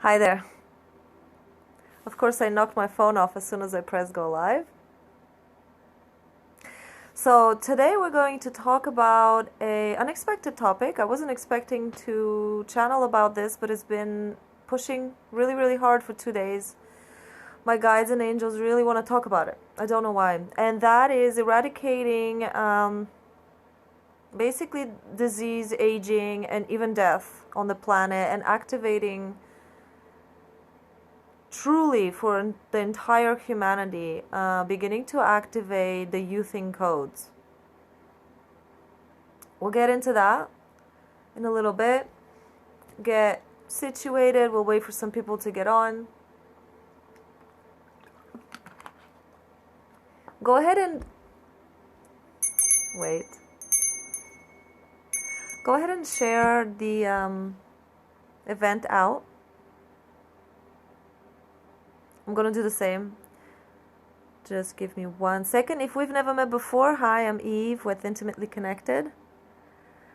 Hi there. Of course, I knocked my phone off as soon as I pressed go live. So today we're going to talk about an unexpected topic. I wasn't expecting to channel about this, but it's been pushing really, really hard for 2 days. My guides and angels really want to talk about it. I don't know why. And that is eradicating basically disease, aging, and even death on the planet, and activating truly for the entire humanity, beginning to activate the youthing codes. We'll get into that in a little bit. Get situated. We'll wait for some people to get on. Go ahead and wait. Go ahead and share the event out. I'm gonna do the same. Just give me 1 second. If we've never met before, hi, I'm Eve with Intimately Connected.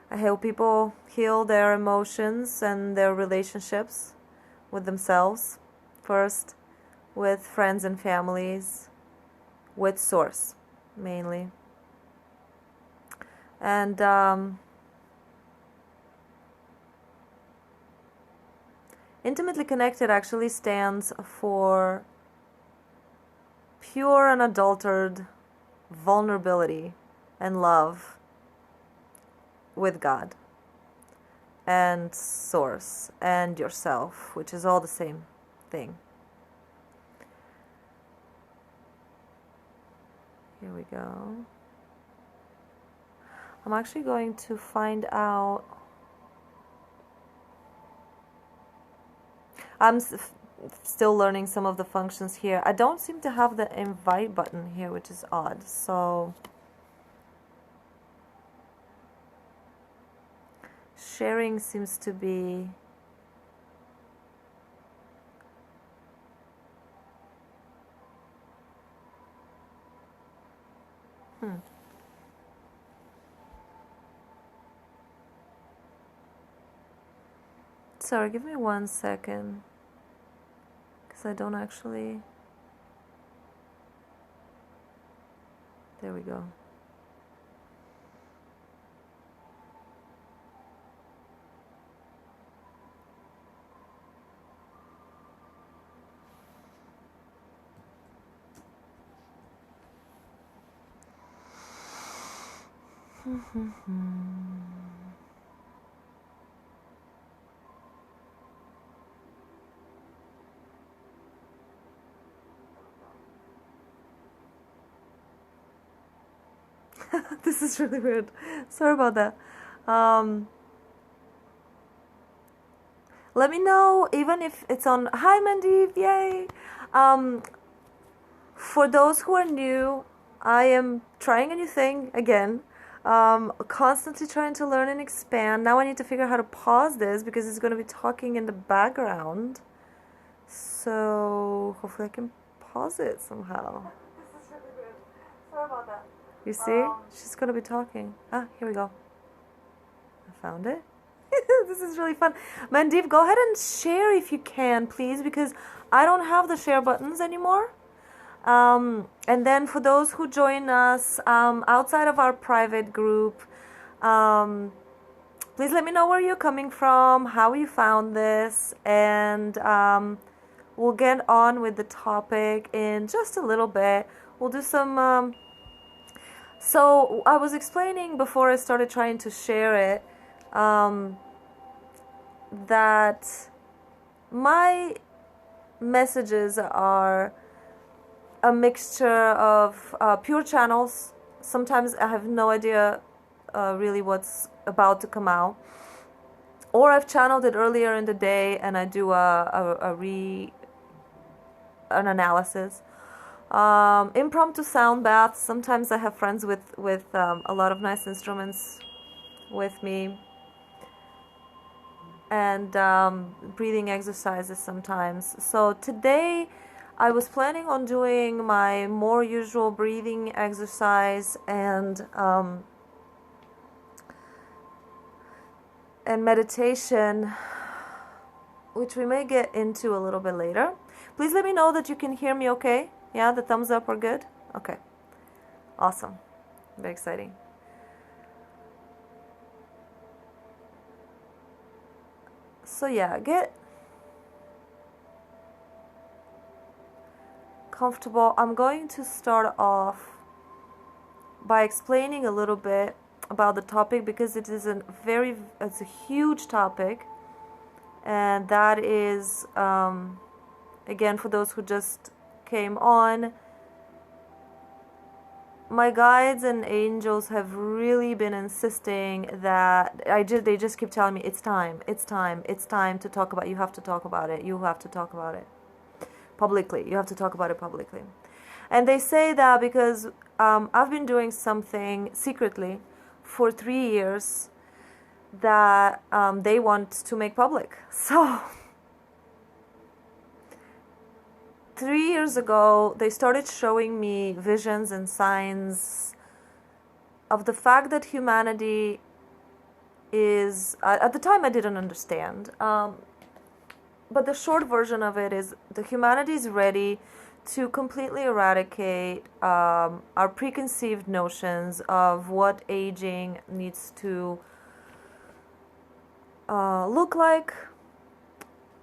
I help people heal their emotions and their relationships with themselves first, with friends and families, with Source mainly. And Intimately Connected actually stands for pure and unadulterated vulnerability and love with God and Source and yourself, which is all the same thing. Here we go. I'm actually going to find out. I'm still learning some of the functions here. I don't seem to have the invite button here, which is odd. So sharing seems to be Sorry, give me 1 second, because I don't actually. There we go. This is really weird. Sorry about that. Let me know, even if it's on. Hi, Mandeep. Yay. For those who are new, I am trying a new thing again. Constantly trying to learn and expand. Now I need to figure out how to pause this because it's going to be talking in the background. So hopefully I can pause it somehow. This is really weird. Sorry about that. You see? She's going to be talking. Ah, here we go. I found it. This is really fun. Mandeep, go ahead and share if you can, please, because I don't have the share buttons anymore. And then for those who join us outside of our private group, please let me know where you're coming from, how you found this, and we'll get on with the topic in just a little bit. We'll do some. So I was explaining before I started trying to share it that my messages are a mixture of pure channels. Sometimes I have no idea really what's about to come out, or I've channeled it earlier in the day and I do an analysis. Impromptu sound baths. Sometimes I have friends with a lot of nice instruments with me, and breathing exercises sometimes. So today I was planning on doing my more usual breathing exercise and meditation which we may get into a little bit later. Please let me know that you can hear me okay. Yeah, the thumbs up are good? Okay. Awesome. Very exciting. So yeah, get comfortable. I'm going to start off by explaining a little bit about the topic because it's a huge topic, and that is again, for those who just came on, my guides and angels have really been insisting that they just keep telling me it's time to talk about it. You have to talk about it. You have to talk about it publicly. You have to talk about it publicly. And they say that because I've been doing something secretly for 3 years that they want to make public. So 3 years ago, they started showing me visions and signs of the fact that humanity is, at the time I didn't understand, but the short version of it is the humanity is ready to completely eradicate our preconceived notions of what aging needs to look like.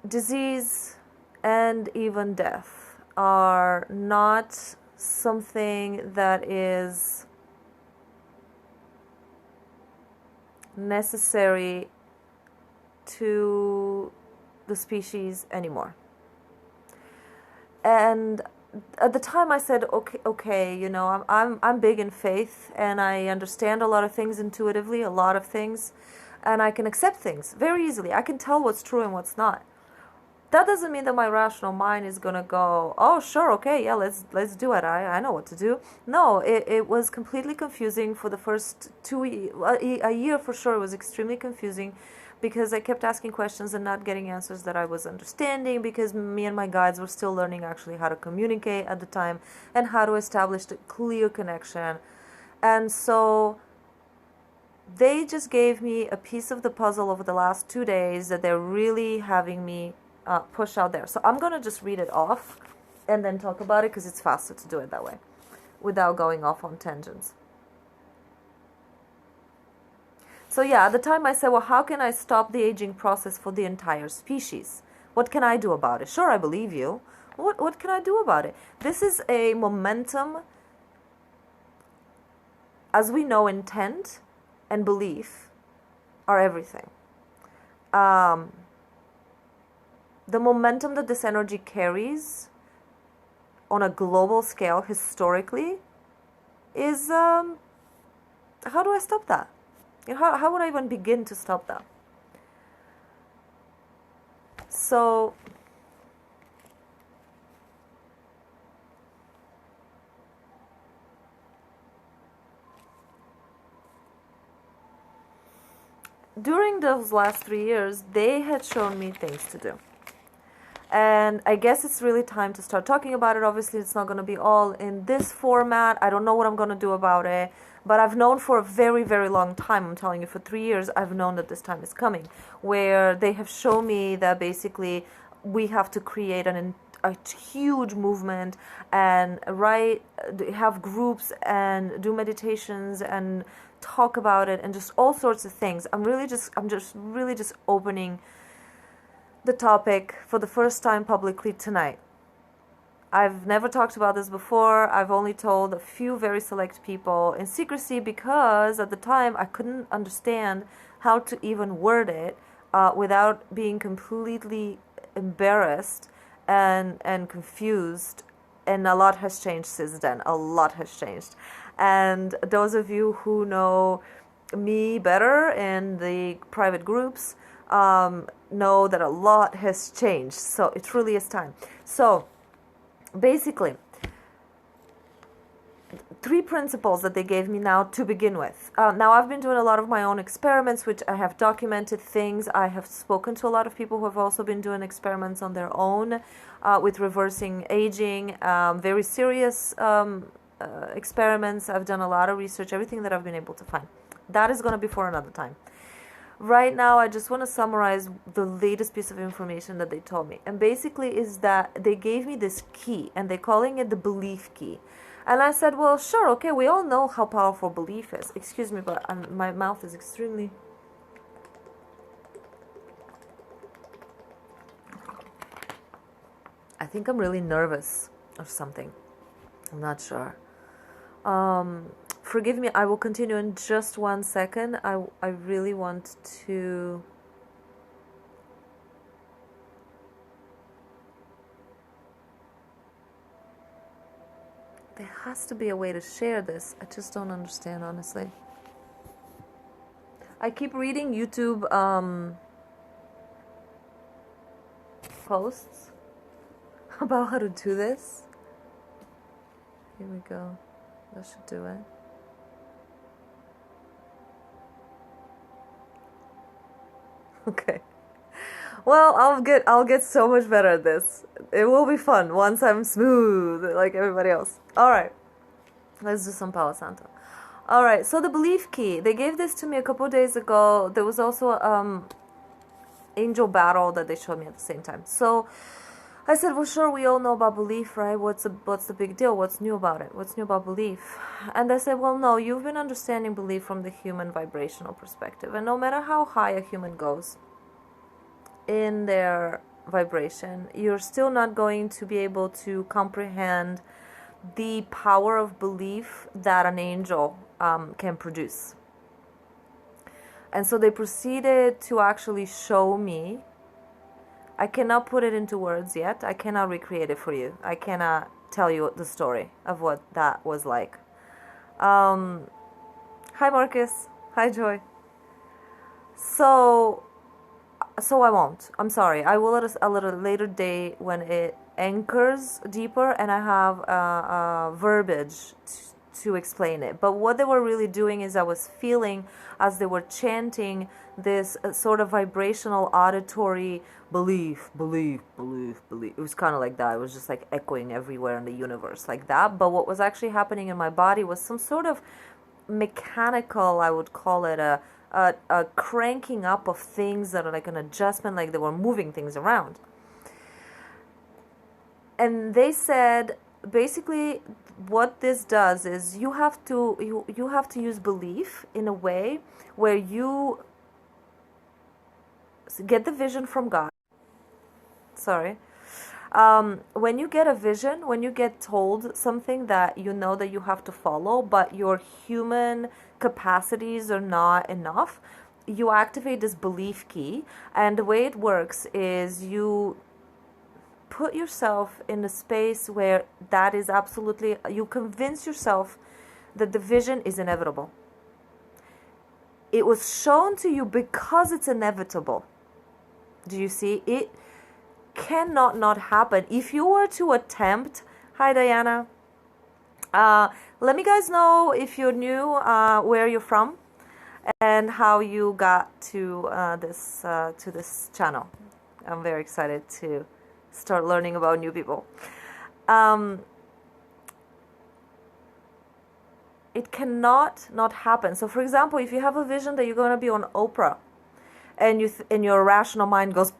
Disease and even death are not something that is necessary to the species anymore. And at the time I said, okay, you know, I'm big in faith and I understand a lot of things intuitively, a lot of things, and I can accept things very easily. I can tell what's true and what's not. That doesn't mean that my rational mind is gonna go, oh sure, okay, yeah, let's do it. I know what to do. No, it was completely confusing for the first a year for sure. It was extremely confusing because I kept asking questions and not getting answers that I was understanding, because me and my guides were still learning actually how to communicate at the time and how to establish the clear connection. And so they just gave me a piece of the puzzle over the last 2 days that they're really having me push out there. So I'm going to just read it off and then talk about it because it's faster to do it that way without going off on tangents. So yeah, at the time I said, well, how can I stop the aging process for the entire species? What can I do about it? Sure, I believe you. What can I do about it? This is a momentum. As we know, intent and belief are everything. The momentum that this energy carries on a global scale historically is, how do I stop that? You know, how would I even begin to stop that? So during those last 3 years, they had shown me things to do. And I guess it's really time to start talking about it. Obviously, it's not going to be all in this format. I don't know what I'm going to do about it. But I've known for a very, very long time, I'm telling you, for 3 years, I've known that this time is coming, where they have shown me that basically we have to create a huge movement and have groups and do meditations and talk about it and just all sorts of things. I'm just really opening the topic for the first time publicly tonight. I've never talked about this before. I've only told a few very select people in secrecy because at the time I couldn't understand how to even word it without being completely embarrassed and confused. And a lot has changed since then. A lot has changed. And those of you who know me better in the private groups know that a lot has changed. So it truly is time. So basically, 3 principles that they gave me now to begin with. Now I've been doing a lot of my own experiments, which I have documented things. I have spoken to a lot of people who have also been doing experiments on their own with reversing aging, very serious experiments. I've done a lot of research, everything that I've been able to find. That is going to be for another time. right now I just want to summarize the latest piece of information that they told me. And basically is that they gave me this key, and they're calling it the belief key. And I said, well, sure, okay, we all know how powerful belief is. Excuse me, but my mouth is extremely... I think I'm really nervous or something. I'm not sure. Forgive me, I will continue in just 1 second. I really want to... There has to be a way to share this. I just don't understand, honestly. I keep reading YouTube posts about how to do this. Here we go. That should do it. Okay. Well, I'll get so much better at this. It will be fun once I'm smooth like everybody else. All right. Let's do some Palo Santo. All right. So the belief key. They gave this to me a couple of days ago. There was also angel battle that they showed me at the same time. So I said, well, sure, we all know about belief, right? What's the big deal? What's new about it? What's new about belief? And they said, well, no, you've been understanding belief from the human vibrational perspective. And no matter how high a human goes in their vibration, you're still not going to be able to comprehend the power of belief that an angel can produce. And so they proceeded to actually show me. I cannot put it into words yet. I cannot recreate it for you. I cannot tell you the story of what that was like. Hi, Marcus. Hi, Joy. So I won't. I'm sorry. I will at a little later date when it anchors deeper and I have verbiage to explain it. But what they were really doing is I was feeling as they were chanting this sort of vibrational auditory belief. It was kind of like that. It was just like echoing everywhere in the universe like that. But what was actually happening in my body was some sort of mechanical, I would call it a cranking up of things that are like an adjustment, like they were moving things around. And they said basically what this does is you have to use belief in a way where you get the vision from God. Sorry. When you get a vision, when you get told something that you know that you have to follow, but your human capacities are not enough, you activate this belief key. And the way it works is you put yourself in a space where that is absolutely, you convince yourself that the vision is inevitable. It was shown to you because it's inevitable. Do you see? It cannot not happen. If you were to attempt, hi Diana, let me guys know if you're new, where you're from, and how you got to this channel. I'm very excited to start learning about new people. It cannot not happen. So, for example, if you have a vision that you're going to be on Oprah, and your rational mind goes,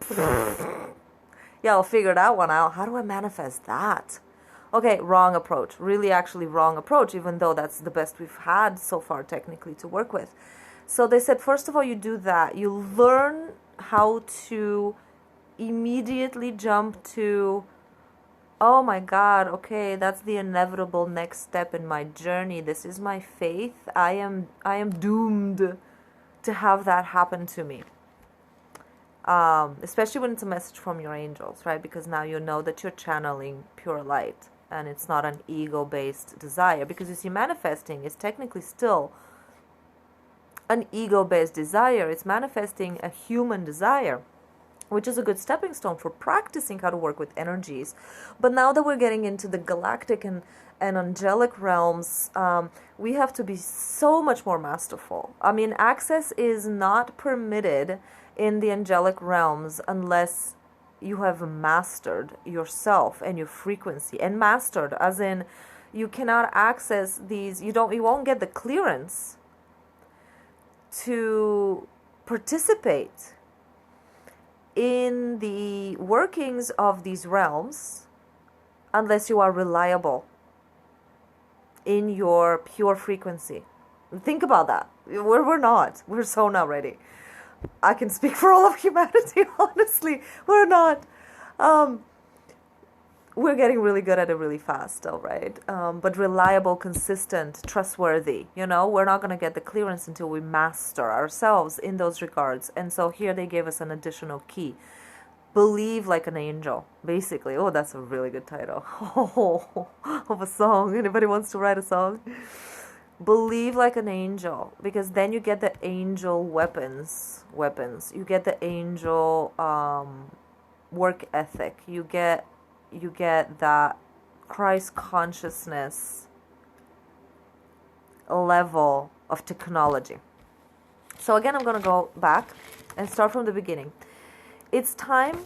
yeah, I'll figure that one out. How do I manifest that? Okay, wrong approach. Really, actually wrong approach, even though that's the best we've had so far technically to work with. So they said, first of all, you do that. You learn how to immediately jump to, oh my God, okay, that's the inevitable next step in my journey. This is my faith. I am doomed to have that happen to me. Especially when it's a message from your angels, right? Because now you know that you're channeling pure light and it's not an ego-based desire. Because you see, manifesting is technically still an ego-based desire. It's manifesting a human desire, which is a good stepping stone for practicing how to work with energies. But now that we're getting into the galactic and angelic realms, we have to be so much more masterful. I mean, access is not permitted in the angelic realms unless you have mastered yourself and your frequency. And mastered as in you cannot access these, you won't get the clearance to participate in the workings of these realms unless you are reliable in your pure frequency. Think about that. We're not. We're so not ready. I can speak for all of humanity, honestly. We're not. We're getting really good at it really fast though, right? But reliable, consistent, trustworthy, you know, we're not going to get the clearance until we master ourselves in those regards. And so here they gave us an additional key. Believe like an angel, basically. Oh, that's a really good title of a song. Anybody wants to write a song? Believe like an angel, because then you get the angel weapons. You get the angel work ethic. You get that Christ consciousness level of technology. So again, I'm going to go back and start from the beginning. It's time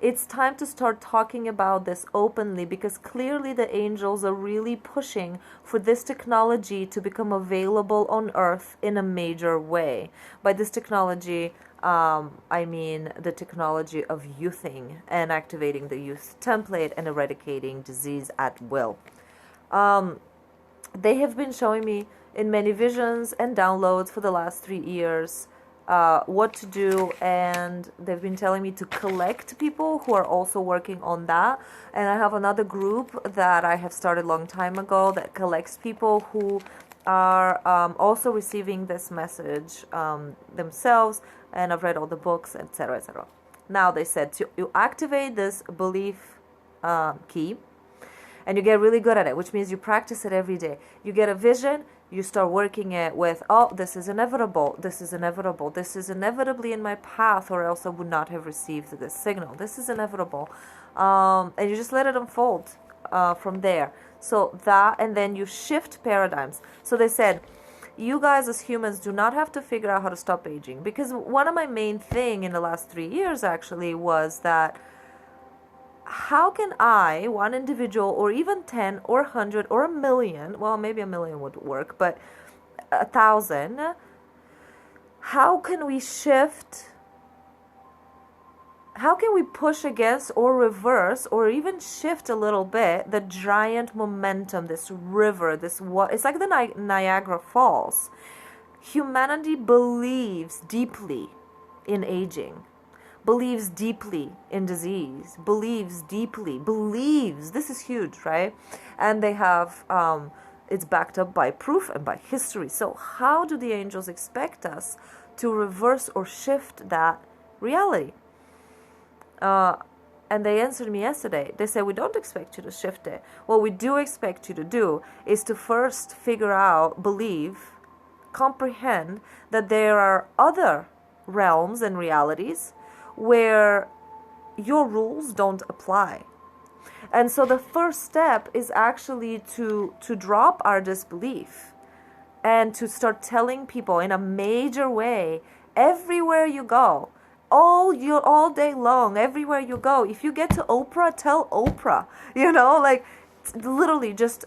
to start talking about this openly, because clearly the angels are really pushing for this technology to become available on Earth in a major way. By this technology, I mean the technology of youthing and activating the youth template and eradicating disease at will. They have been showing me in many visions and downloads for the last 3 years what to do, and they've been telling me to collect people who are also working on that. And I have another group that I have started a long time ago that collects people who are also receiving this message themselves, and I've read all the books, etc., etc. Now they said you activate this belief key, and you get really good at it, which means you practice it every day. You get a vision, you start working it with, oh, this is inevitable, this is inevitable, this is inevitably in my path, or else I would not have received this signal. This is inevitable. And you just let it unfold from there. So that, and then you shift paradigms. So they said, you guys as humans do not have to figure out how to stop aging. Because one of my main thing in the last 3 years actually was that, how can I, one individual, or even 10 or 100 or 1 million, well, maybe 1 million would work, but 1,000, how can we shift, how can we push against or reverse or even shift a little bit the giant momentum, this river, this what, it's like the Niagara Falls. Humanity believes deeply in aging, believes deeply in disease, believes, this is huge, right? And they have, it's backed up by proof and by history. So how do the angels expect us to reverse or shift that reality? And they answered me yesterday. They said, we don't expect you to shift it. What we do expect you to do is to first figure out, believe, comprehend that there are other realms and realities where your rules don't apply. And so the first step is actually to drop our disbelief and to start telling people in a major way, everywhere you go, all day long, everywhere you go. If you get to Oprah, tell Oprah, you know, like literally just,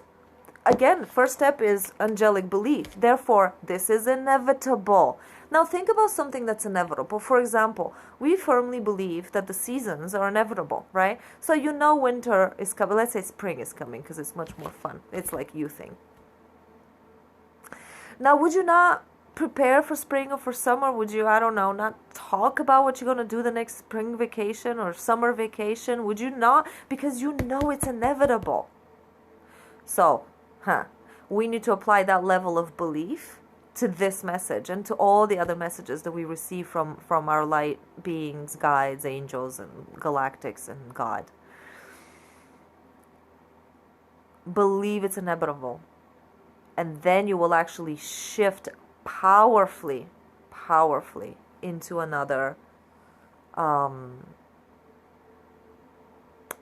again, first step is angelic belief. Therefore, this is inevitable. Now think about something that's inevitable. For example, we firmly believe that the seasons are inevitable, right? So you know winter is coming. Let's say spring is coming because it's much more fun. It's like youthing. Now, would you not prepare for spring or for summer? Would you, I don't know, not talk about what you're going to do the next spring vacation or summer vacation? Would you not? Because you know it's inevitable. So, we need to apply that level of belief to this message and to all the other messages that we receive from our light beings, guides, angels, and galactics, and God. Believe it's inevitable. And then you will actually shift powerfully into another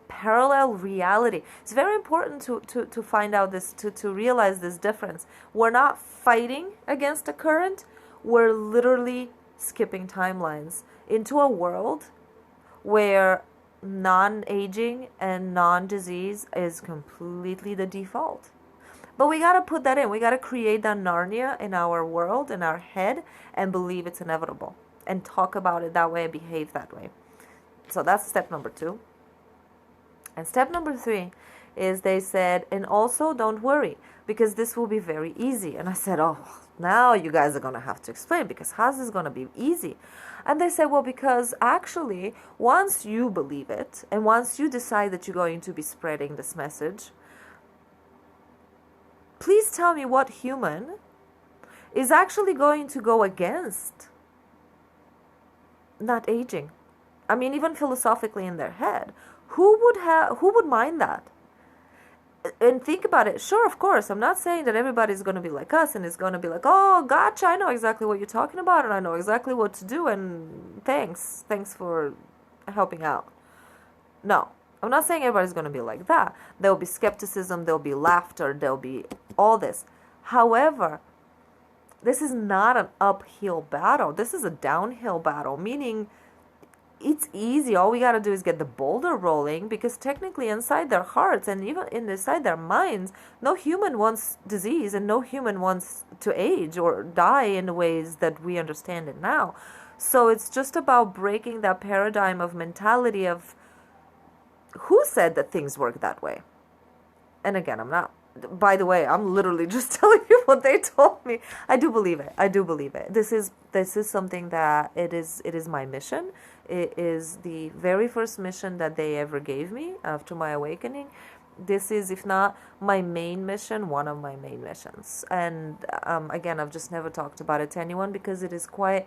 parallel reality. It's very important to find out this, to realize this difference. We're not fighting against a current. We're literally skipping timelines into a world where non-aging and non-disease is completely the default. But we got to put that in. We got to create that Narnia in our world, in our head, and believe it's inevitable. And talk about it that way, behave that way. So that's step number 2. And step number 3 is they said, and also don't worry, because this will be very easy. And I said, oh, now you guys are going to have to explain, because how's this going to be easy? And they said, well, because actually, once you believe it, and once you decide that you're going to be spreading this message, please tell me what human is actually going to go against not aging. I mean, even philosophically in their head, who would mind that? And think about it. Sure, of course, I'm not saying that everybody's going to be like us and is going to be like, oh, gotcha, I know exactly what you're talking about and I know exactly what to do and thanks for helping out. No, I'm not saying everybody's going to be like that. There'll be skepticism, there'll be laughter, there'll be all this. However, this is not an uphill battle. This is a downhill battle, meaning it's easy. All we got to do is get the boulder rolling, because technically inside their hearts and even inside their minds, no human wants disease and no human wants to age or die in the ways that we understand it now. So it's just about breaking that paradigm of mentality of who said that things work that way. And again, I'm not, by the way, I'm literally just telling you what they told me. I do believe it. I do believe it. This is something that it is my mission. It is the very first mission that they ever gave me after my awakening. This is, if not my main mission, one of my main missions. And again, I've just never talked about it to anyone because it is quite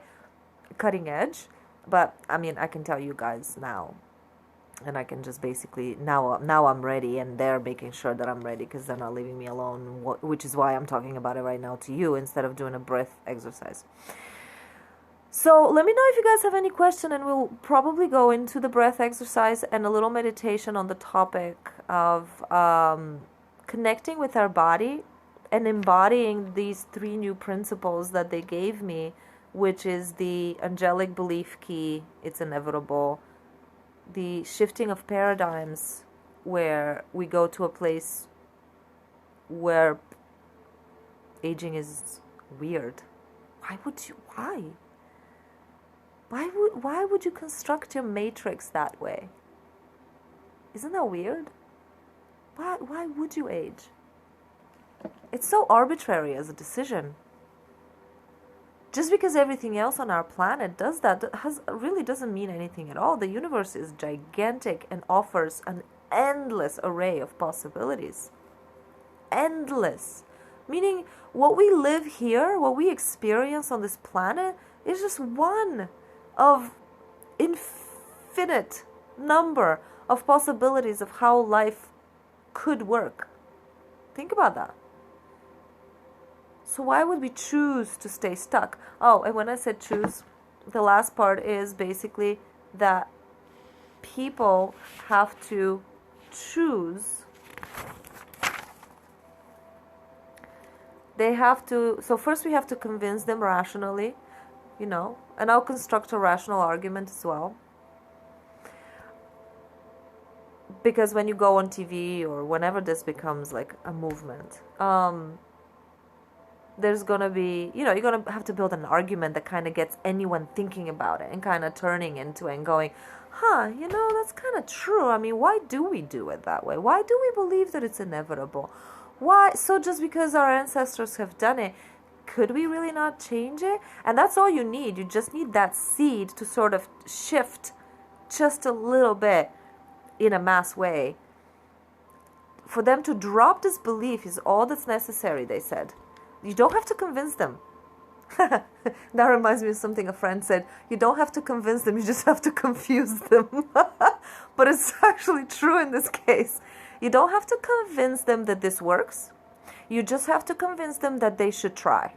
cutting edge. But I mean, I can tell you guys now. And I can just basically, now I'm ready, and they're making sure that I'm ready because they're not leaving me alone, which is why I'm talking about it right now to you instead of doing a breath exercise. So let me know if you guys have any question, and we'll probably go into the breath exercise and a little meditation on the topic of connecting with our body and embodying these 3 new principles that they gave me, which is the angelic belief key, it's inevitable, the shifting of paradigms, where we go to a place where aging is weird. Why would you construct your matrix that way? Isn't that weird? Why would you age? It's so arbitrary as a decision. Just because everything else on our planet does that really doesn't mean anything at all. The universe is gigantic and offers an endless array of possibilities. Endless. Meaning what we live here, what we experience on this planet is just one of infinite number of possibilities of how life could work. Think about that. So why would we choose to stay stuck? Oh, and when I said choose, the last part is basically that people have to choose. They have to, so first we have to convince them rationally, and I'll construct a rational argument as well. Because when you go on TV or whenever this becomes like a movement, there's going to be, you're going to have to build an argument that kind of gets anyone thinking about it and kind of turning into it and going, that's kind of true. I mean, why do we do it that way? Why do we believe that it's inevitable? Why? So just because our ancestors have done it, could we really not change it? And that's all you need. You just need that seed to sort of shift just a little bit in a mass way. For them to drop this belief is all that's necessary, they said. You don't have to convince them. That reminds me of something a friend said. You don't have to convince them, you just have to confuse them. But it's actually true in this case. You don't have to convince them that this works. You just have to convince them that they should try.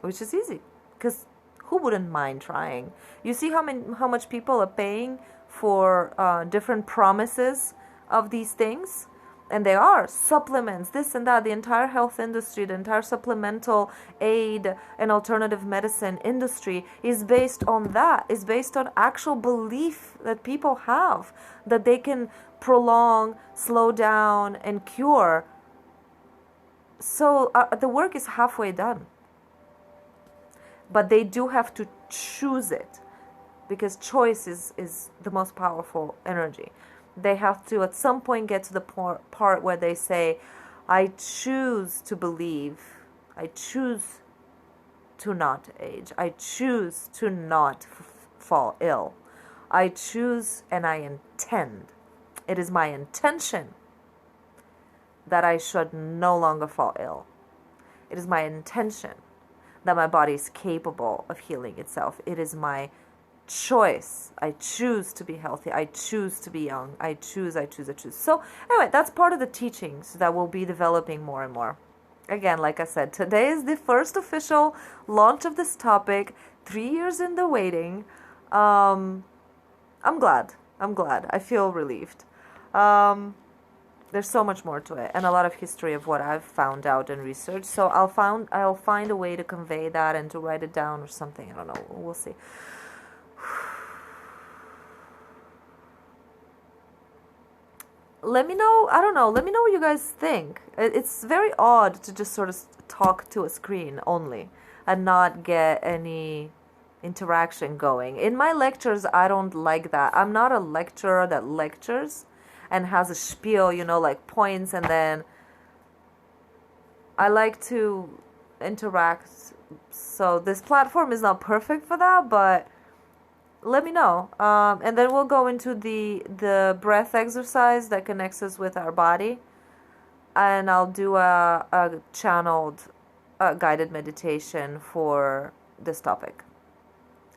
Which is easy. Because who wouldn't mind trying? You see how much people are paying for different promises of these things? And they are supplements, this and that. The entire health industry, the entire supplemental aid and alternative medicine industry is based on that. Is based on actual belief that people have that they can prolong, slow down, and cure So the work is halfway done. But they do have to choose it, because choice is the most powerful energy. They have to at some point get to the part where they say, I choose to believe, I choose to not age, I choose to not fall ill, I choose and I intend. It is my intention that I should no longer fall ill. It is my intention that my body is capable of healing itself. It is my choice. I choose to be healthy. I choose to be young. I choose. So anyway, that's part of the teachings that we'll be developing more and more. Again, like I said, today is the first official launch of this topic. 3 years in the waiting. I'm glad. I feel relieved. There's so much more to it, and a lot of history of what I've found out and researched. So I'll find a way to convey that and to write it down or something. I don't know. We'll see. Let me know. I don't know. Let me know what you guys think. It's very odd to just sort of talk to a screen only and not get any interaction going. In my lectures, I don't like that. I'm not a lecturer that lectures and has a spiel, like points, and then I like to interact. So this platform is not perfect for that, but let me know. And then we'll go into the breath exercise that connects us with our body, and I'll do a channeled guided meditation for this topic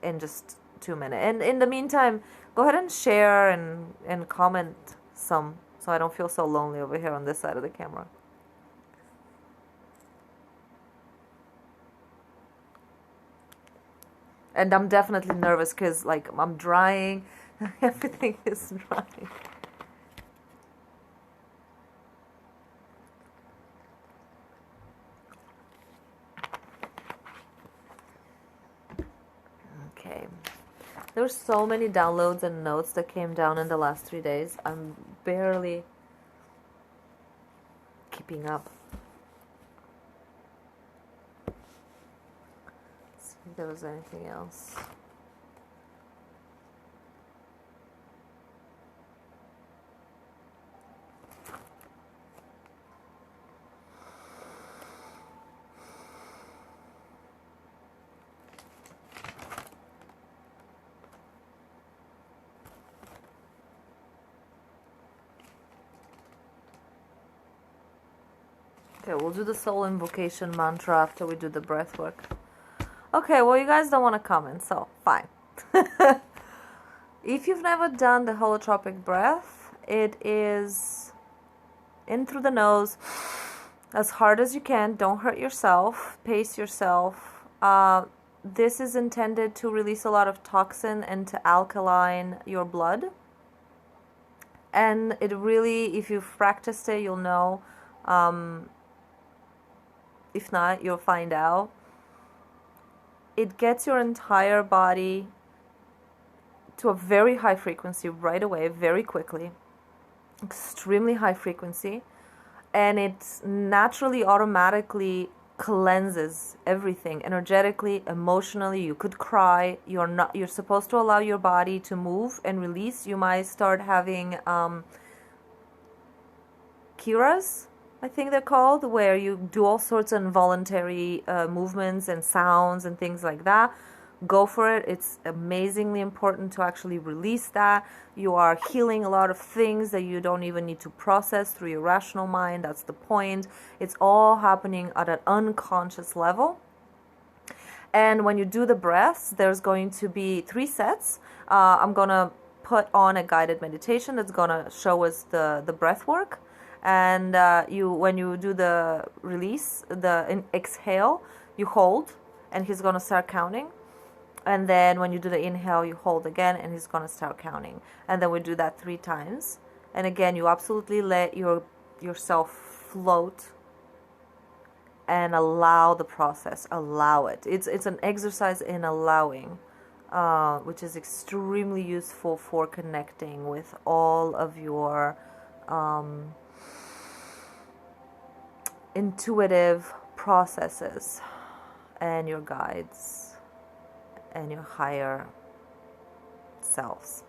in just 2 minutes. And in the meantime, go ahead and share and comment some, so I don't feel so lonely over here on this side of the camera. And I'm definitely nervous because, like, I'm drying. Everything is drying. Okay. There's so many downloads and notes that came down in the last 3 days. I'm barely keeping up. Let's see if there was anything else. Okay, we'll do the soul invocation mantra after we do the breath work. Okay, well, you guys don't want to comment, so fine. If you've never done the holotropic breath, it is in through the nose, as hard as you can. Don't hurt yourself. Pace yourself. This is intended to release a lot of toxin and to alkaline your blood. And it really, if you've practiced it, you'll know. If not, you'll find out. It gets your entire body to a very high frequency right away, very quickly. Extremely high frequency. And it naturally, automatically cleanses everything, energetically, emotionally. You could cry. You're supposed to allow your body to move and release. You might start having kiras, I think they're called, where you do all sorts of involuntary movements and sounds and things like that. Go for it. It's amazingly important to actually release that. You are healing a lot of things that you don't even need to process through your rational mind. That's the point. It's all happening at an unconscious level. And when you do the breaths, there's going to be 3 sets. I'm going to put on a guided meditation that's going to show us the breath work. And when you do the release, the exhale, you hold, and he's going to start counting. And then when you do the inhale, you hold again, and he's going to start counting. And then we do that 3 times. And again, you absolutely let yourself float and allow the process. Allow it. It's an exercise in allowing, which is extremely useful for connecting with all of your intuitive processes and your guides and your higher selves.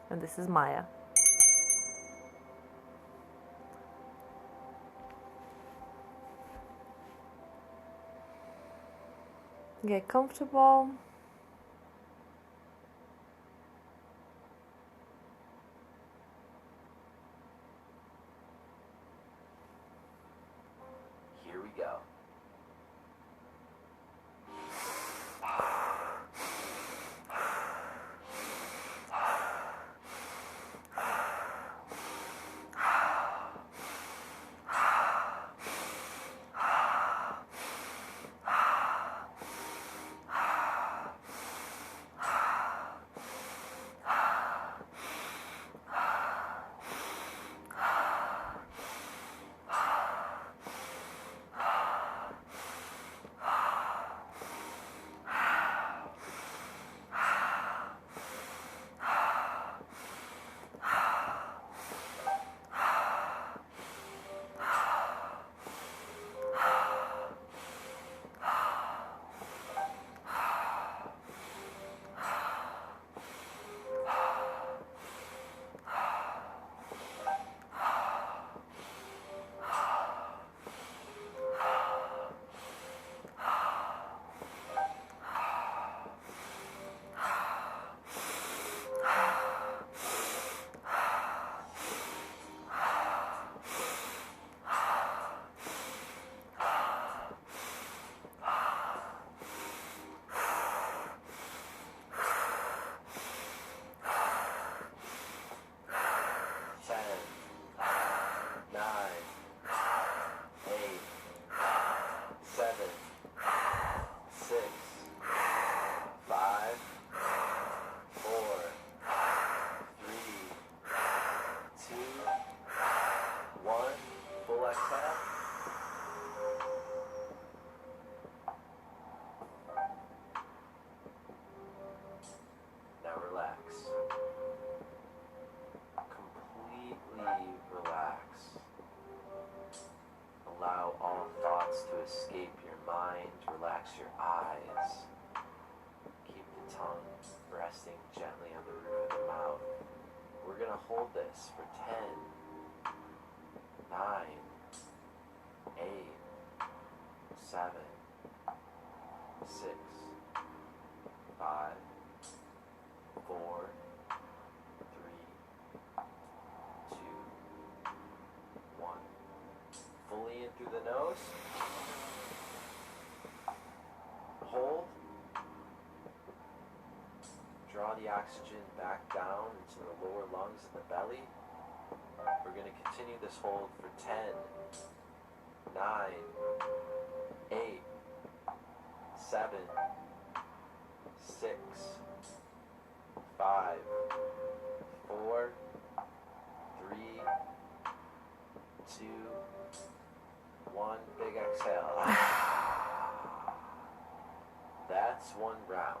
And this is Maya. Get comfortable. Here we go. Escape your mind, relax your eyes, keep the tongue resting gently on the roof of the mouth. We're going to hold this for 10, 9, 8, 7, 6, 5, 4, 3, 2, 1. Fully in through the nose. Hold. Draw the oxygen back down into the lower lungs and the belly. We're going to continue this hold for 10, 9, 8, 7, 6, 5, 4, 3, 2, 1. Big exhale. That's one round.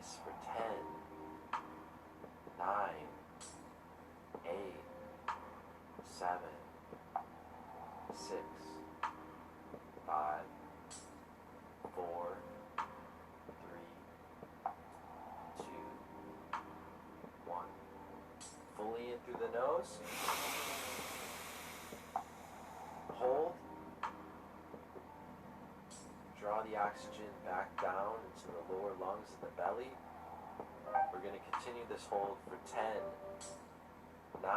this for 10, 9, 8, 7, 6, 5, 4, 3, 2, 1. Fully in through the nose. Hold. Draw the oxygen back down into the lower lungs and the belly. We're going to continue this hold for 10, 9,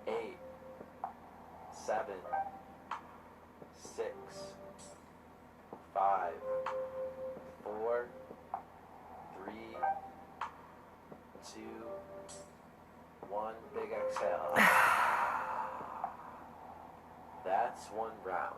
8, 7, 6, 5, 4, 3, 2, 1. Big exhale. That's one round.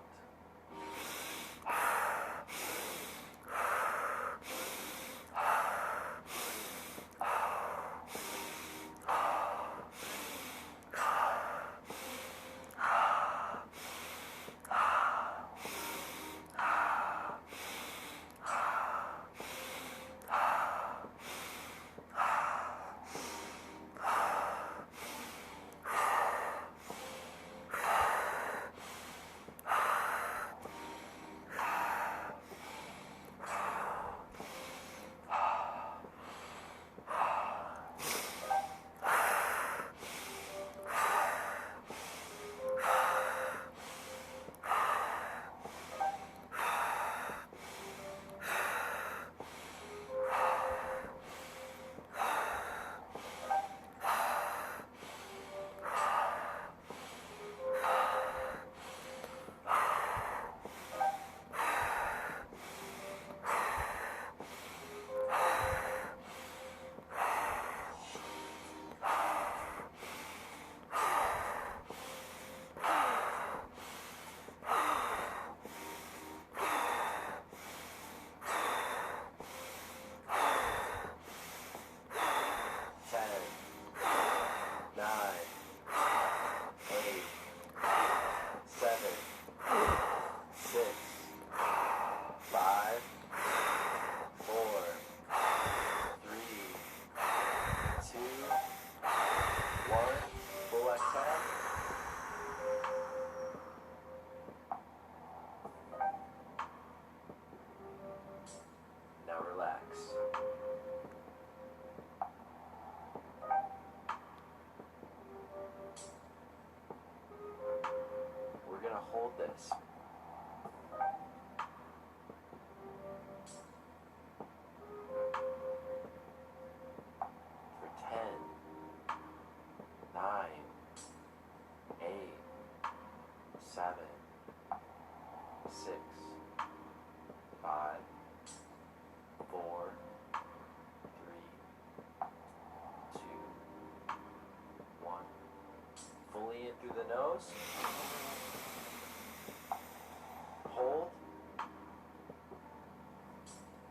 Hold this. For 10, 9, 8, 7, 6, 5, 4, 3, 2, 1. Fully in through the nose. Hold.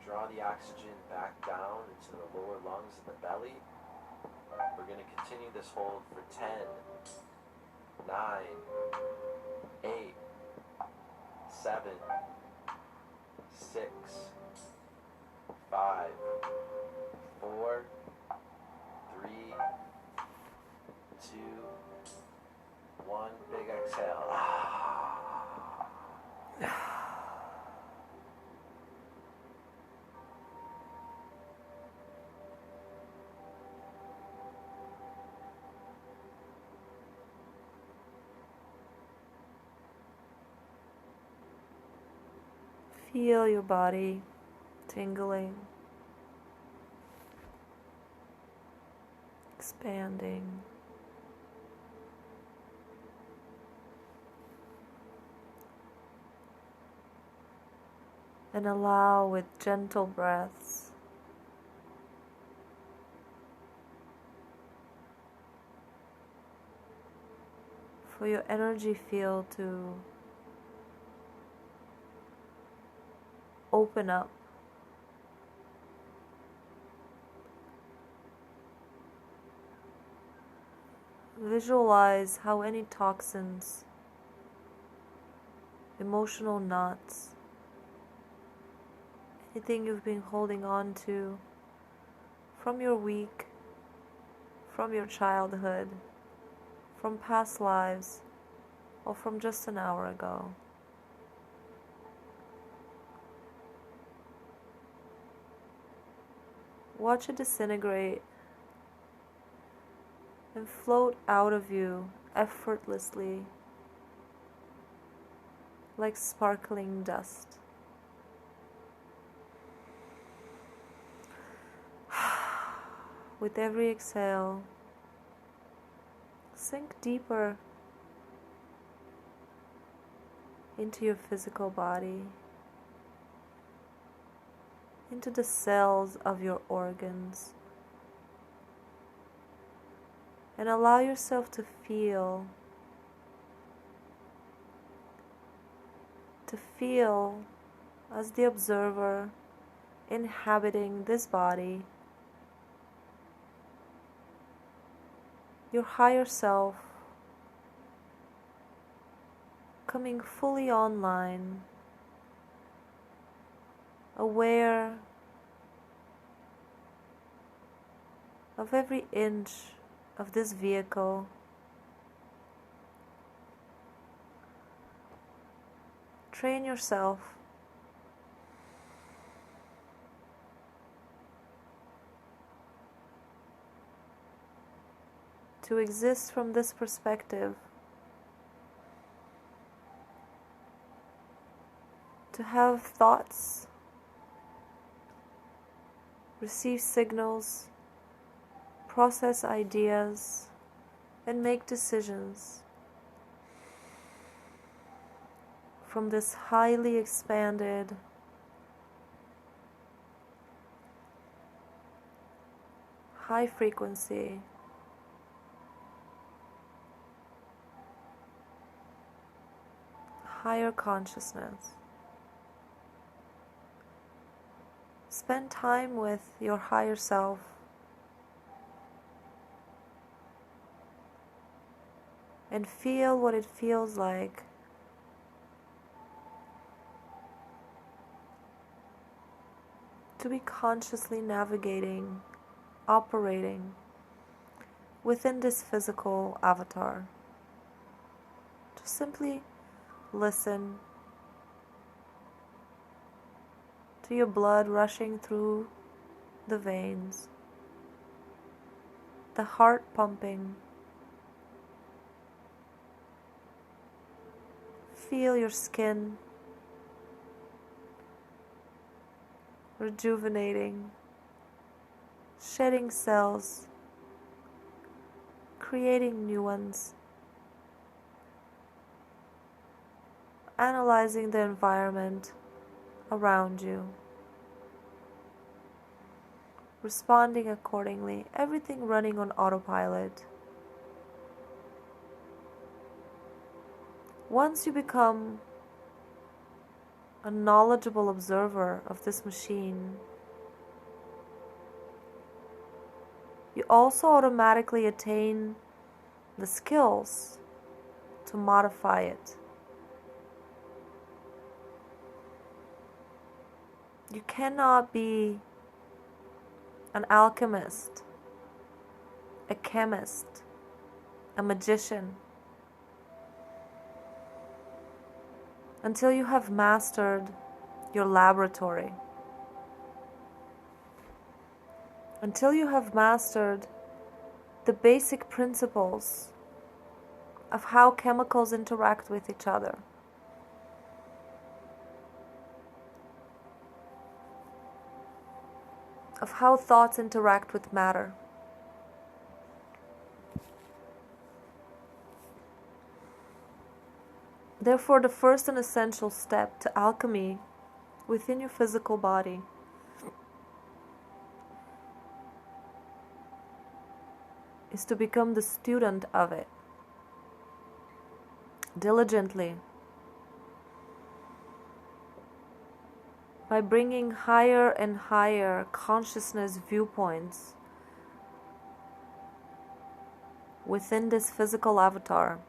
Draw the oxygen back down into the lower lungs and the belly. We're going to continue this hold for 10, 9, 8, 7, 6, 5, 4, 3, 2, 1. Big exhale. Feel your body tingling, expanding. And allow with gentle breaths for your energy field to open up. Visualize how any toxins, emotional knots, anything you've been holding on to from your week, from your childhood, from past lives, or from just an hour ago. Watch it disintegrate and float out of you effortlessly, like sparkling dust. With every exhale, sink deeper into your physical body, into the cells of your organs, and allow yourself to feel as the observer inhabiting this body, your higher self coming fully online, aware of every inch of this vehicle, train yourself to exist from this perspective, to have thoughts, receive signals, process ideas, and make decisions from this highly expanded, high frequency, higher consciousness. Spend time with your higher self. And feel what it feels like to be consciously navigating, operating within this physical avatar. Just simply listen to your blood rushing through the veins, the heart pumping. Feel your skin rejuvenating, shedding cells, creating new ones, analyzing the environment around you, responding accordingly, everything running on autopilot. Once you become a knowledgeable observer of this machine, you also automatically attain the skills to modify it. You cannot be an alchemist, a chemist, a magician, until you have mastered your laboratory, until you have mastered the basic principles of how chemicals interact with each other, of how thoughts interact with matter. Therefore, the first and essential step to alchemy within your physical body is to become the student of it diligently, by bringing higher and higher consciousness viewpoints within this physical avatar.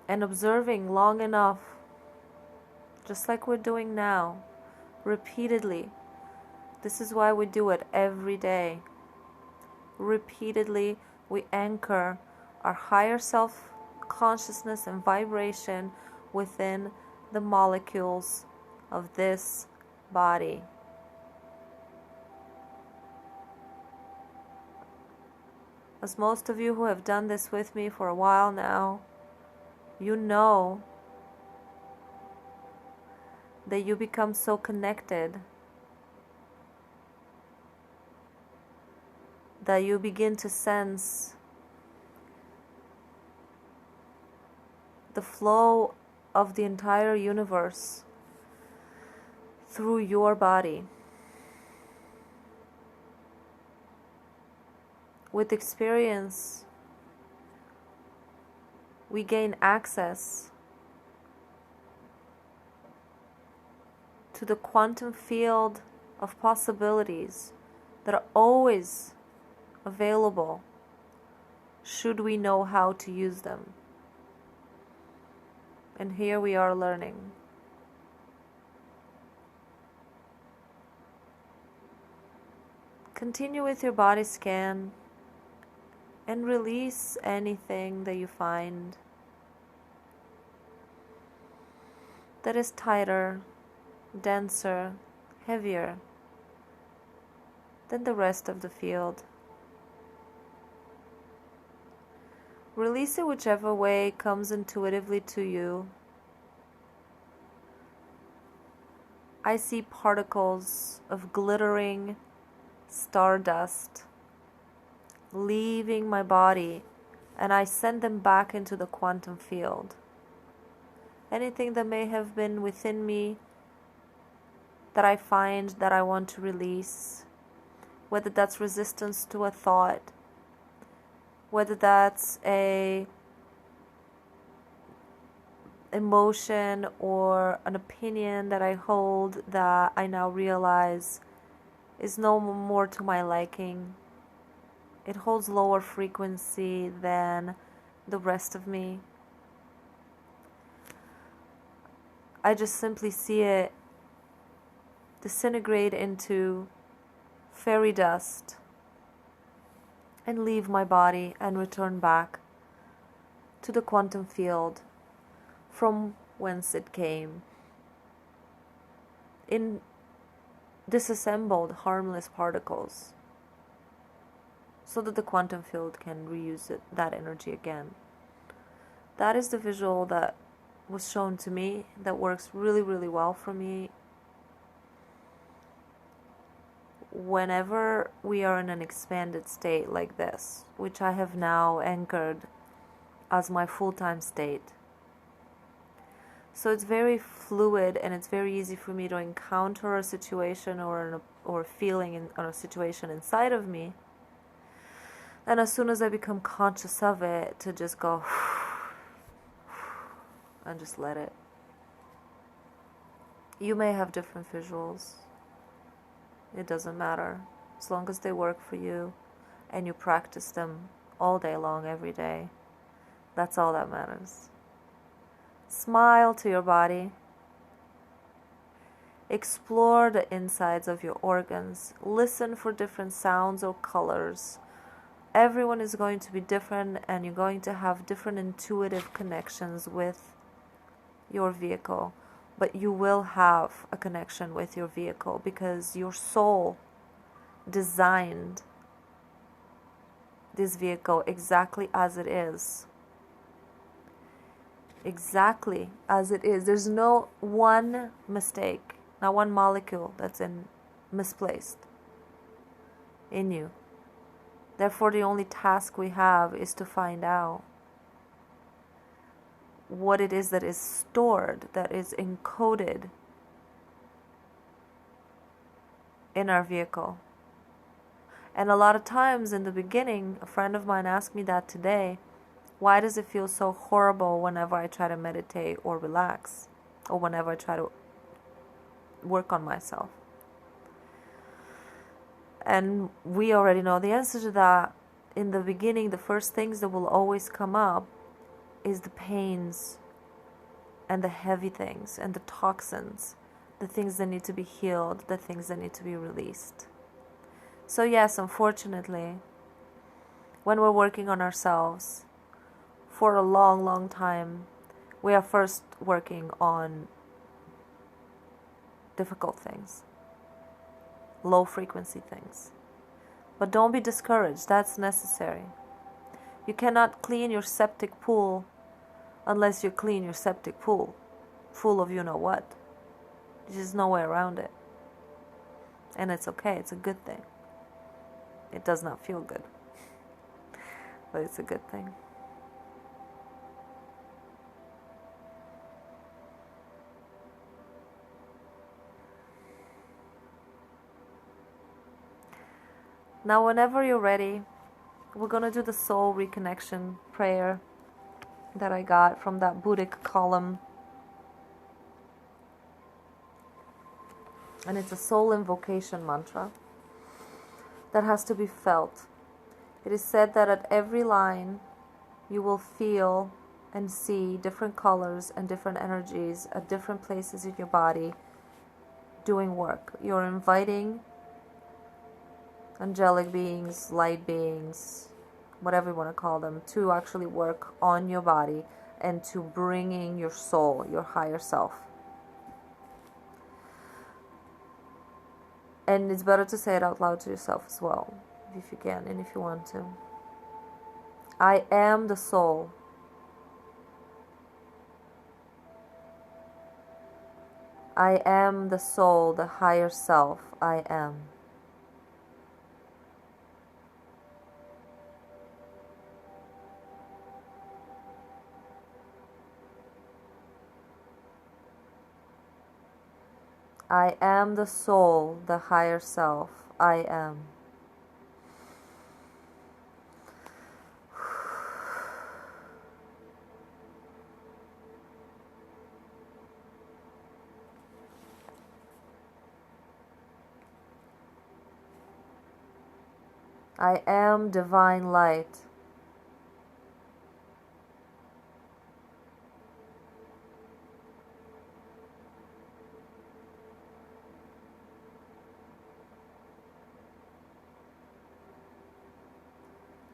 and observing long enough, just like we're doing now, repeatedly. This is why we do it every day. Repeatedly, we anchor our higher self consciousness and vibration within the molecules of this body. As most of you who have done this with me for a while now, you know that you become so connected that you begin to sense the flow of the entire universe through your body. With experience, we gain access to the quantum field of possibilities that are always available should we know how to use them. And here we are learning. Continue with your body scan and release anything that you find that is tighter, denser, heavier than the rest of the field. Release it whichever way comes intuitively to you. I see particles of glittering stardust leaving my body, and I send them back into the quantum field. Anything that may have been within me that I find that I want to release, whether that's resistance to a thought, whether that's a emotion or an opinion that I hold that I now realize is no more to my liking. It holds lower frequency than the rest of me. I just simply see it disintegrate into fairy dust and leave my body and return back to the quantum field from whence it came, in disassembled harmless particles, so that the quantum field can reuse that energy again. That is the visual that was shown to me, that works really, really well for me whenever we are in an expanded state like this, which I have now anchored as my full-time state. So it's very fluid, and it's very easy for me to encounter a situation or a feeling or a situation inside of me. And as soon as I become conscious of it, to just go and just let it. You may have different visuals. It doesn't matter. As long as they work for you and you practice them all day long, every day. That's all that matters. Smile to your body. Explore the insides of your organs. Listen for different sounds or colors. Everyone is going to be different, and you're going to have different intuitive connections with your vehicle. But you will have a connection with your vehicle because your soul designed this vehicle exactly as it is. Exactly as it is. There's no one mistake, not one molecule that's misplaced in you. Therefore, the only task we have is to find out what it is that is stored, that is encoded in our vehicle. And a lot of times in the beginning, a friend of mine asked me that today, why does it feel so horrible whenever I try to meditate or relax, or whenever I try to work on myself? And we already know the answer to that. In the beginning, the first things that will always come up is the pains and the heavy things and the toxins, the things that need to be healed, the things that need to be released. So yes, unfortunately, when we're working on ourselves for a long, long time, we are first working on difficult things, low frequency things. But don't be discouraged, that's necessary. You cannot clean your septic pool unless you clean your septic pool, full of you know what. There's just no way around it. And it's okay, it's a good thing. It does not feel good, but it's a good thing. Now, whenever you're ready, we're going to do the soul reconnection prayer that I got from that Buddhic column. And it's a soul invocation mantra that has to be felt. It is said that at every line you will feel and see different colors and different energies at different places in your body doing work. You're inviting angelic beings, light beings, whatever you want to call them, to actually work on your body and to bringing your soul, your higher self. And it's better to say it out loud to yourself as well, if you can and if you want to. I am the soul. I am the soul, the higher self. I am. I am the soul, the higher self. I am. I am divine light.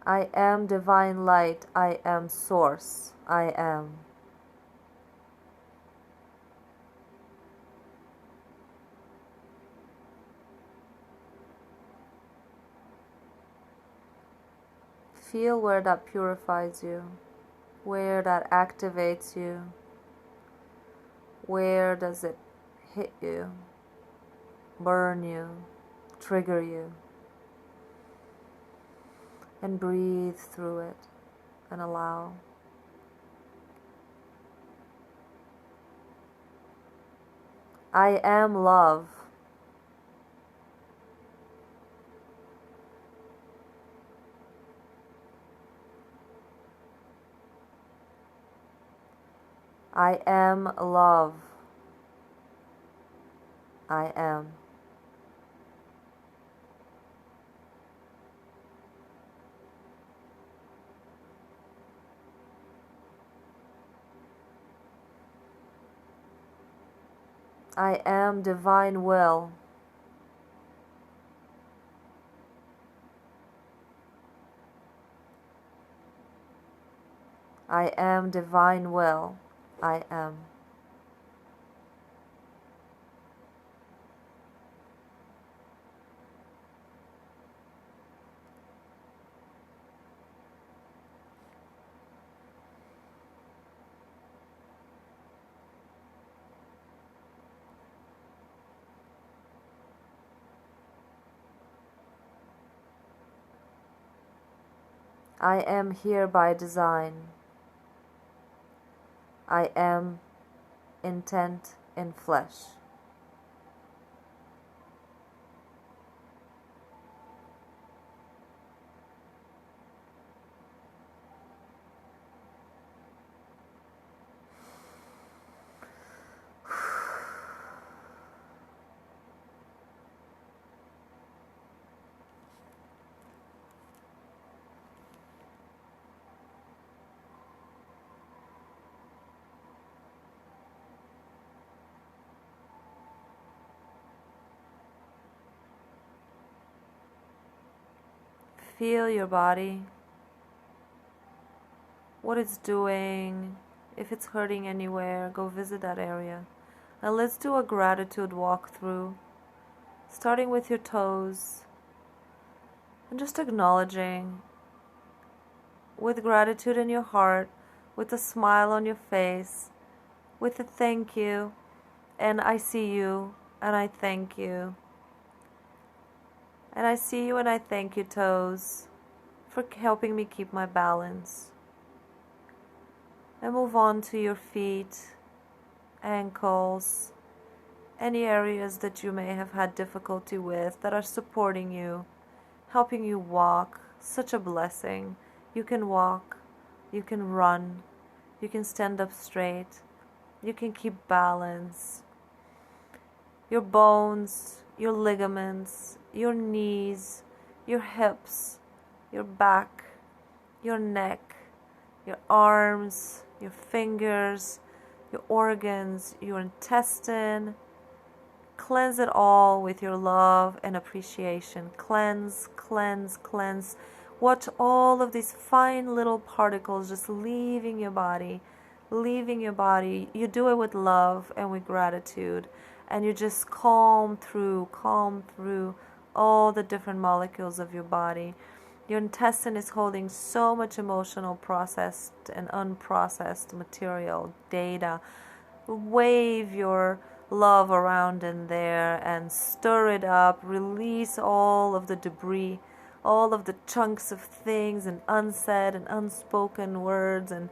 I am divine light. I am source. I am. Feel where that purifies you, where that activates you, where does it hit you, burn you, trigger you, and breathe through it and allow. I am love. I am love. I am. I am divine will. I am divine will. I am. I am here by design. I am intent in flesh. Feel your body, what it's doing. If it's hurting anywhere, go visit that area. Now let's do a gratitude walkthrough, starting with your toes and just acknowledging with gratitude in your heart, with a smile on your face, with a thank you, and I see you, and I thank you. And I see you and I thank you, toes, for helping me keep my balance. And move on to your feet, ankles, any areas that you may have had difficulty with that are supporting you, helping you walk. Such a blessing. You can walk, you can run, you can stand up straight, you can keep balance. Your bones, your ligaments, your knees, your hips, your back, your neck, your arms, your fingers, your organs, your intestine. Cleanse it all with your love and appreciation. Cleanse, cleanse, cleanse. Watch all of these fine little particles just leaving your body, leaving your body. You do it with love and with gratitude. And you just calm through all the different molecules of your body. Your intestine is holding so much emotional processed and unprocessed material, data. Wave your love around in there and stir it up. Release all of the debris, all of the chunks of things and unsaid and unspoken words and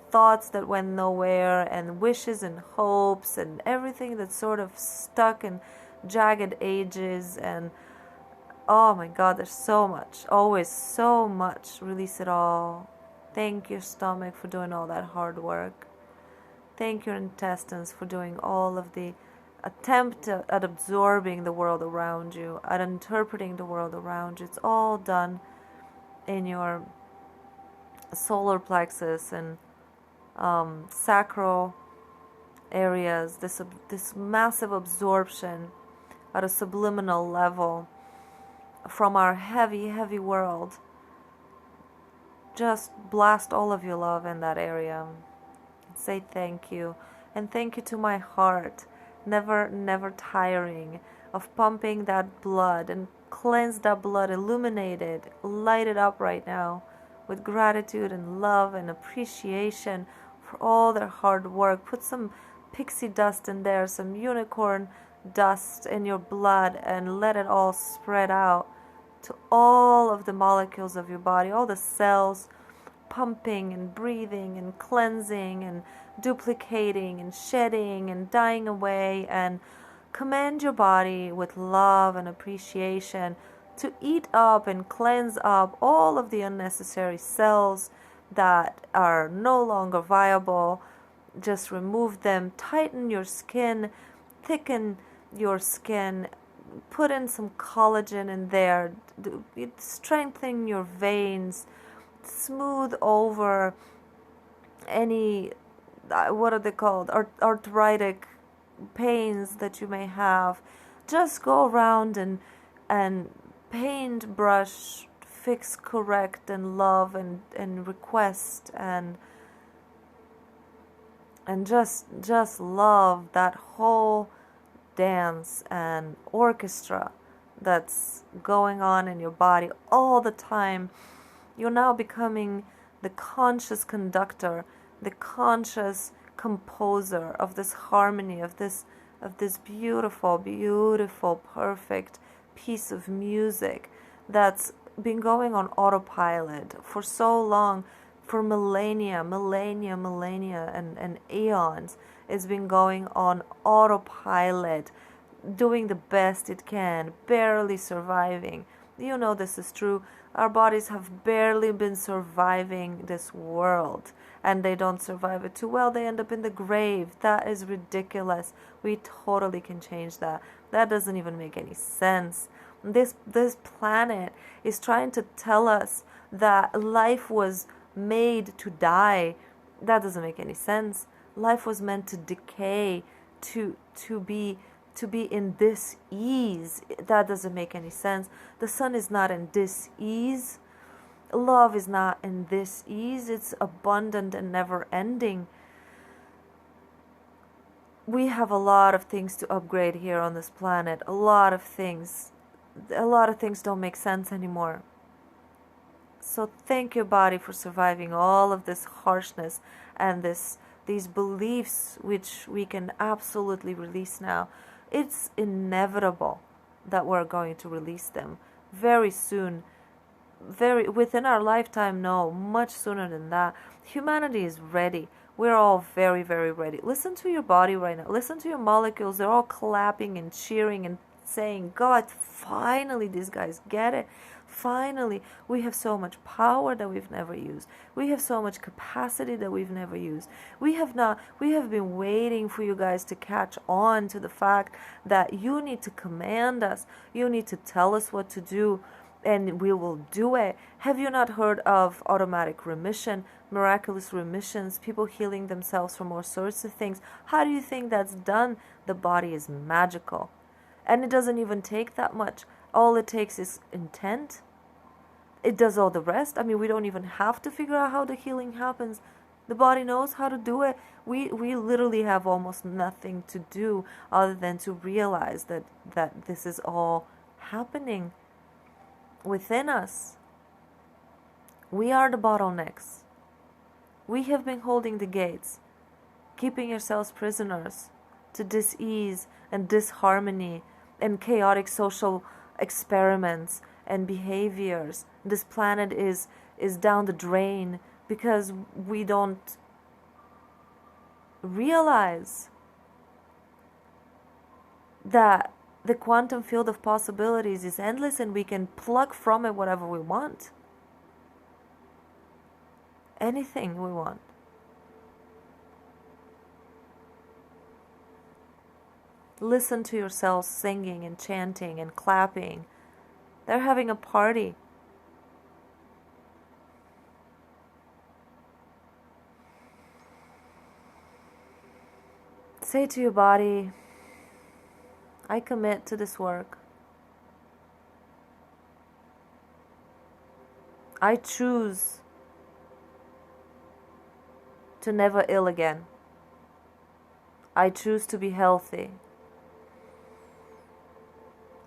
thoughts that went nowhere, and wishes and hopes and everything that's sort of stuck in jagged edges. And oh my God, there's so much, always so much. Release it all. Thank your stomach for doing all that hard work. Thank your intestines for doing all of the attempt at absorbing the world around you, at interpreting the world around you. It's all done in your solar plexus and sacral areas. This massive absorption at a subliminal level from our heavy world. Just blast all of your love in that area. Say thank you. And thank you to my heart, never tiring of pumping that blood and cleanse that blood, illuminate it, light it up right now with gratitude and love and appreciation for all their hard work. Put some pixie dust in there, some unicorn dust in your blood, and let it all spread out to all of the molecules of your body, all the cells, pumping and breathing and cleansing and duplicating and shedding and dying away. And command your body with love and appreciation to eat up and cleanse up all of the unnecessary cells that are no longer viable. Just remove them. Tighten your skin, thicken your skin, put in some collagen in there, strengthen your veins, smooth over any, what are they called, arthritic pains that you may have. Just go around and paint, brush, fix, correct, and love and request and just love that whole dance and orchestra that's going on in your body all the time. You're now becoming the conscious conductor, the conscious composer of this harmony, of this beautiful, perfect piece of music that's been going on autopilot for so long, for millennia and eons. It's been going on autopilot, doing the best it can, barely surviving. You know this is true. Our bodies have barely been surviving this world, and they don't survive it too well. They end up in the grave. That is ridiculous. We totally can change that. That doesn't even make any sense. This planet is trying to tell us that life was made to die. That doesn't make any sense. Life was meant to decay, to be to be in this ease. That doesn't make any sense. The sun is not in this ease. Love is not in this ease. It's abundant and never ending. We have a lot of things to upgrade here on this planet. A lot of things. A lot of things don't make sense anymore. So thank your body for surviving all of this harshness and these beliefs, which we can absolutely release now. It's inevitable that we're going to release them very soon. Within our lifetime, no, much sooner than that. Humanity is ready. We're all very, very ready. Listen to your body right now. Listen to your molecules. They're all clapping and cheering and saying, God, finally these guys get it. Finally, we have so much power that we've never used. We have so much capacity that we've never used. We have been waiting for you guys to catch on to the fact that you need to command us. You need to tell us what to do, and we will do it. Have you not heard of automatic remission, miraculous remissions, people healing themselves from all sorts of things? How do you think that's done? The body is magical. And it doesn't even take that much. All it takes is intent. It does all the rest. I mean, we don't even have to figure out how the healing happens. The body knows how to do it. We literally have almost nothing to do other than to realize that this is all happening within us. We are the bottlenecks. We have been holding the gates, keeping yourselves prisoners to dis-ease and disharmony and chaotic social experiments and behaviors. This planet is down the drain because we don't realize that the quantum field of possibilities is endless and we can pluck from it whatever we want. Anything we want. Listen to yourselves singing and chanting and clapping. They're having a party. Say to your body, I commit to this work. I choose to never ill again. I choose to be healthy.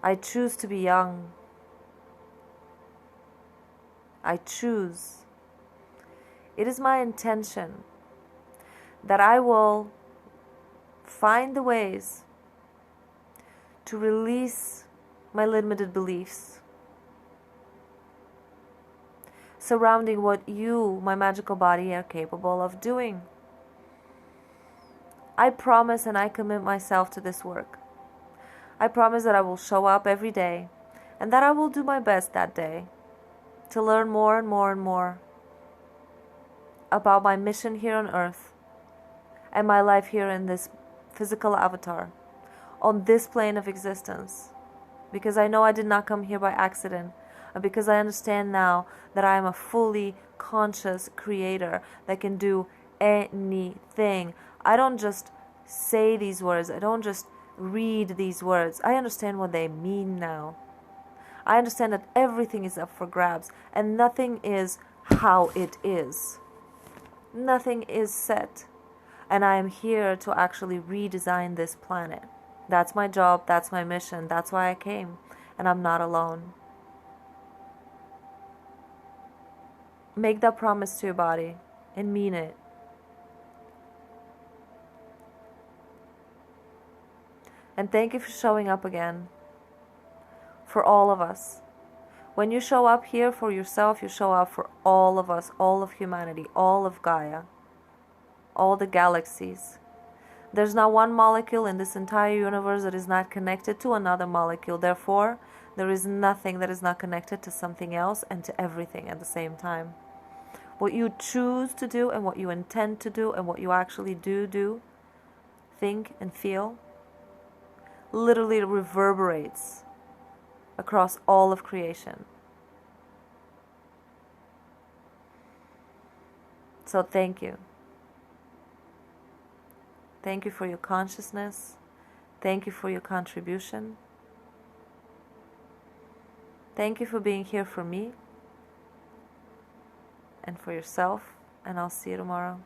I choose to be young. I choose. It is my intention that I will find the ways to release my limited beliefs surrounding what you, my magical body, are capable of doing. I promise and I commit myself to this work. I promise that I will show up every day and that I will do my best that day to learn more and more and more about my mission here on earth and my life here in this physical avatar, on this plane of existence. Because I know I did not come here by accident, and because I understand now that I am a fully conscious creator that can do anything. I don't just say these words. I don't just read these words. I understand what they mean now. I understand that everything is up for grabs and nothing is how it is. Nothing is set. And I am here to actually redesign this planet. That's my job. That's my mission. That's why I came. And I'm not alone. Make that promise to your body and mean it. And thank you for showing up again. For all of us. When you show up here for yourself, you show up for all of us, all of humanity, all of Gaia, all the galaxies. There's not one molecule in this entire universe that is not connected to another molecule. Therefore, there is nothing that is not connected to something else and to everything at the same time. What you choose to do and what you intend to do and what you actually do, think and feel, literally reverberates across all of creation. So thank you. Thank you for your consciousness. Thank you for your contribution. Thank you for being here for me and for yourself, and I'll see you tomorrow.